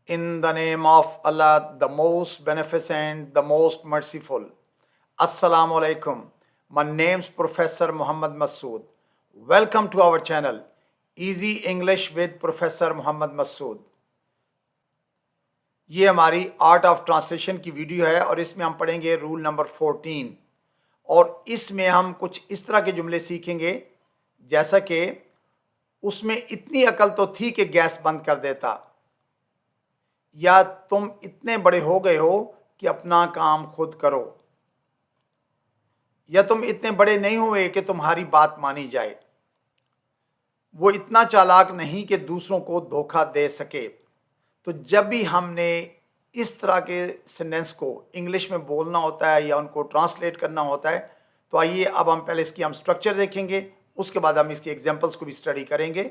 In the name of Allah, the most beneficent, the most merciful. Assalamu alaikum. My name's Professor Muhammad Masood. Welcome to our channel, Easy English with Professor Muhammad Masood. ये हमारी art of translation की video है और इसमें हम पढ़ेंगे rule number 14 और इसमें हम कुछ इस तरह के जुमले सीखेंगे जैसा कि उसमें इतनी अकल तो थी कि गैस बंद कर देता, या तुम इतने बड़े हो गए हो कि अपना काम खुद करो, या तुम इतने बड़े नहीं हुए कि तुम्हारी बात मानी जाए। वो इतना चालाक नहीं कि दूसरों को धोखा दे सके। तो जब भी हमने इस तरह के सेंटेंस को इंग्लिश में बोलना होता है या उनको ट्रांसलेट करना होता है, तो आइए अब हम पहले इसकी हम स्ट्रक्चर देखेंगे, उसके बाद हम इसकी एग्जांपल्स को भी स्टडी करेंगे।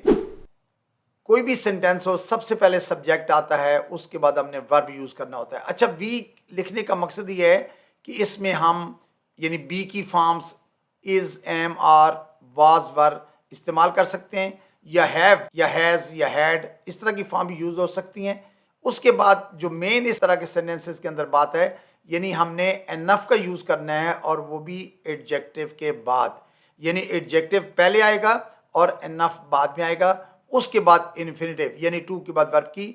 कोई भी सेंटेंस हो, सबसे पहले सब्जेक्ट आता है, उसके बाद हमने वर्ब यूज़ करना होता है। अच्छा, वी लिखने का मकसद ये है कि इसमें हम यानी बी की forms is, am, are, was, were इस्तेमाल कर सकते हैं, या हैव या हैज़ या हैड इस तरह की फॉर्म भी यूज़ हो सकती हैं। उसके बाद जो मेन इस तरह के सेंटेंसेस के अंदर बात है, यानी हमने एनफ का यूज़ करना है और वो भी एडजेक्टिव के बाद, यानी एडजेक्टिव पहले आएगा और एनफ बाद में आएगा। उसके बाद इन्फिनेटिव यानी टू के बाद वर्ब की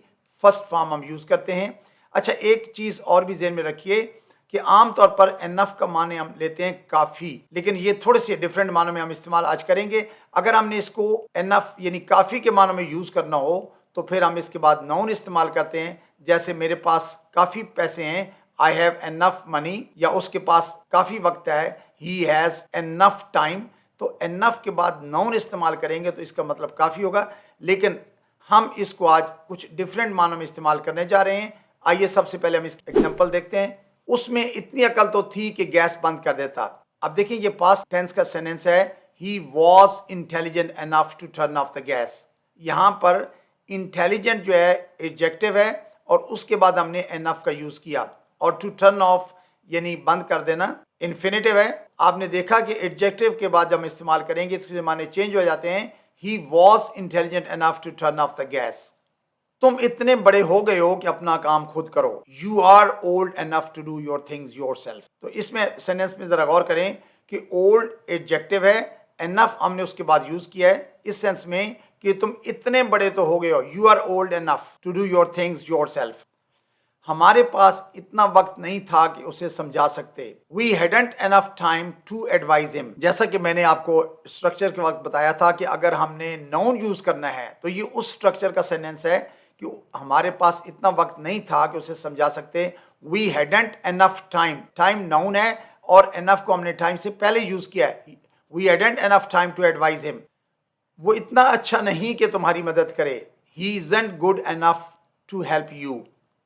फर्स्ट फॉर्म हम यूज़ करते हैं। अच्छा, एक चीज़ और भी ज़हन में रखिए कि आमतौर पर एनफ का माने हम लेते हैं काफ़ी, लेकिन ये थोड़े से डिफरेंट मानों में हम इस्तेमाल आज करेंगे। अगर हमने इसको एनफ यानी काफ़ी के मानों में यूज़ करना हो तो फिर हम इसके बाद नाउन इस्तेमाल करते हैं, जैसे मेरे पास काफ़ी पैसे हैं, आई हैव एनफ मनी, या उसके पास काफ़ी वक्त है, ही हैज़ एनफ टाइम। तो एनफ के बाद नाउन इस्तेमाल करेंगे तो इसका मतलब काफ़ी होगा, लेकिन हम इसको आज कुछ डिफरेंट मानों में इस्तेमाल करने जा रहे हैं। आइए सबसे पहले हम इसका एग्जांपल देखते हैं। उसमें इतनी अकल तो थी कि गैस बंद कर देता। अब देखिए, ये पास्ट टेंस का सेंटेंस है, he was intelligent enough to turn off the gas. यहाँ पर इंटेलिजेंट जो है एडजेक्टिव है और उसके बाद हमने एनफ का यूज़ किया, और टू टर्न ऑफ यानी बंद कर देना इन्फिनेटिव है। आपने देखा कि एडजेक्टिव के बाद जब हम इस्तेमाल करेंगे तो उसके माने चेंज हो जाते हैं। He was intelligent enough to turn off the gas. तुम इतने बड़े हो गए हो कि अपना काम खुद करो। You are old enough to do your things yourself. तो इसमें सेंटेंस में ज़रा गौर करें कि ओल्ड एडजेक्टिव है, एनफ हमने उसके बाद यूज़ किया है इस सेंस में कि तुम इतने बड़े तो हो गए हो, you are old enough to do your things yourself. हमारे पास इतना वक्त नहीं था कि उसे समझा सकते। We hadn't enough time to advise him. जैसा कि मैंने आपको स्ट्रक्चर के वक्त बताया था कि अगर हमने नाउन यूज़ करना है तो ये उस स्ट्रक्चर का सेंटेंस है कि हमारे पास इतना वक्त नहीं था कि उसे समझा सकते। We hadn't enough time, time noun है और एनफ को हमने टाइम से पहले यूज़ किया है। We hadn't enough time to advise him. वो इतना अच्छा नहीं कि तुम्हारी मदद करे। He isn't good enough to help you.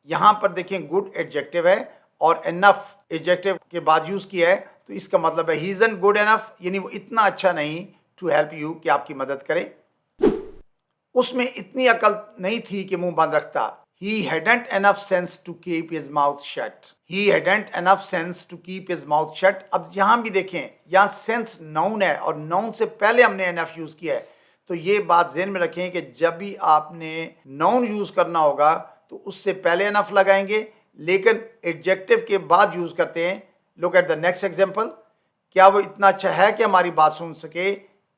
यहाँ पर देखें, गुड एडजेक्टिव है और एनफ एडजेक्टिव के बाद यूज़ किया है, तो इसका मतलब है ही इजंट गुड एनफ, यानी वो इतना अच्छा नहीं टू हेल्प यू कि आपकी मदद करे। उसमें इतनी अकल नहीं थी कि मुंह बंद रखता। He hadn't enough sense to keep his mouth shut. He hadn't enough sense to keep his mouth shut. अब यहाँ भी देखें, यहाँ सेंस नाउन है और नाउन से पहले हमने एनफ यूज़ किया है, तो ये बात ज़हन में रखें कि जब भी आपने नाउन यूज़ करना होगा तो उससे पहले एनफ लगाएंगे, लेकिन एडजेक्टिव के बाद यूज़ करते हैं। Look at the next example. क्या वो इतना अच्छा है कि हमारी बात सुन सके?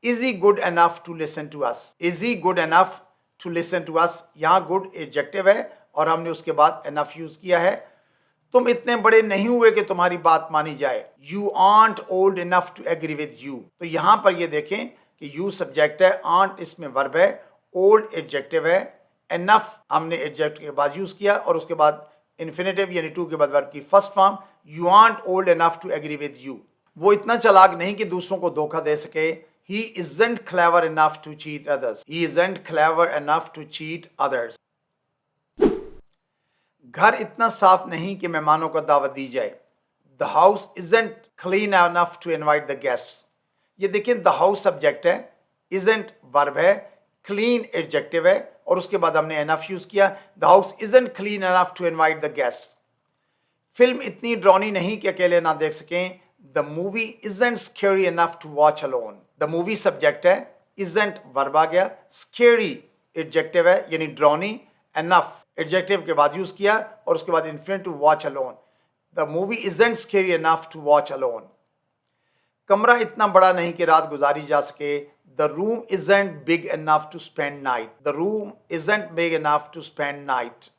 Is he good enough to listen to us. Is he good enough to listen to us. यहाँ गुड एडजेक्टिव है और हमने उसके बाद एनफ यूज़ किया है। तुम इतने बड़े नहीं हुए कि तुम्हारी बात मानी जाए। You aren't old enough to agree with you. तो यहाँ पर ये देखें कि यू सब्जेक्ट है, आंट इसमें वर्ब है, ओल्ड एडजेक्टिव है, एनफ हमने एडजेक्टिव के बाद यूज़ किया और उसके बाद इन्फिनेटिव यानी टू के बाद वर्ब की first form. You aren't old enough to agree with you. वो इतना चालाक नहीं कि दूसरों को धोखा दे सके। He isn't clever enough to cheat others. He isn't clever enough to cheat others. घर इतना साफ नहीं कि मेहमानों को दावत दी जाए। The house isn't clean enough to invite the guests. ये देखिए, द हाउस सब्जेक्ट है, इजंट वर्ब है, क्लीन एडजेक्टिव है और उसके बाद हमने एनफ यूज़ किया। The house isn't clean enough to invite the guests. Film इतनी डरावनी नहीं कि अकेले ना देख सकें। The movie isn't scary enough to watch alone. The movie subject है, इजंट वर्ब आ गया, स्केरी एडजेक्टिव है यानी डरावनी, एनफ एडजेक्टिव के बाद यूज़ किया और उसके बाद infinitive to watch alone. The movie isn't scary enough to watch alone. कमरा इतना बड़ा नहीं कि रात गुजारी जा सके। The room isn't big enough to spend night. The room isn't big enough to spend night.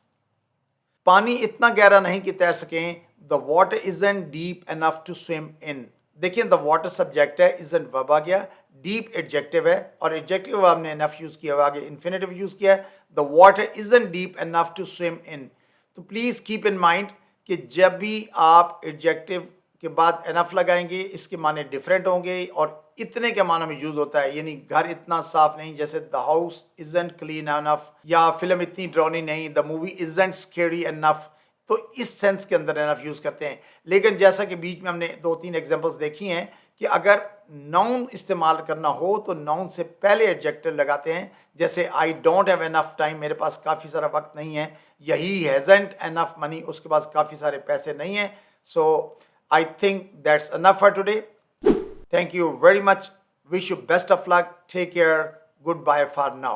पानी इतना गहरा नहीं कि तैर सकें। The water isn't deep enough to swim in. देखिए द वाटर सब्जेक्ट है, इजंट वर्ब आ गया, डीप एडजेक्टिव है और एडजेक्टिव हमने एनफ यूज़ किया, आगे इन्फिनिटिव यूज़ किया है। The water isn't deep enough to swim in. तो प्लीज़ कीप इन माइंड कि जब भी आप एडजेक्टिव के बाद एनफ लगाएंगे इसके माने डिफरेंट होंगे और इतने के मानों में यूज़ होता है, यानी घर इतना साफ नहीं, जैसे the house isn't clean enough या फिल्म इतनी ड्राउनी नहीं, the movie isn't scary enough. तो इस सेंस के अंदर एनफ यूज़ करते हैं। लेकिन जैसा कि बीच में हमने 2-3 एग्जांपल्स देखी हैं कि अगर नाउन इस्तेमाल करना हो तो नाउन से पहले एडजेक्टिव लगाते हैं, जैसे I don't have enough time, मेरे पास काफ़ी सारा वक्त नहीं है, यही हैज़न्ट एनफ मनी, उसके पास काफ़ी सारे पैसे नहीं हैं। So I think that's enough for today. Thank you very much. Wish you best of luck. Take care. Goodbye for now.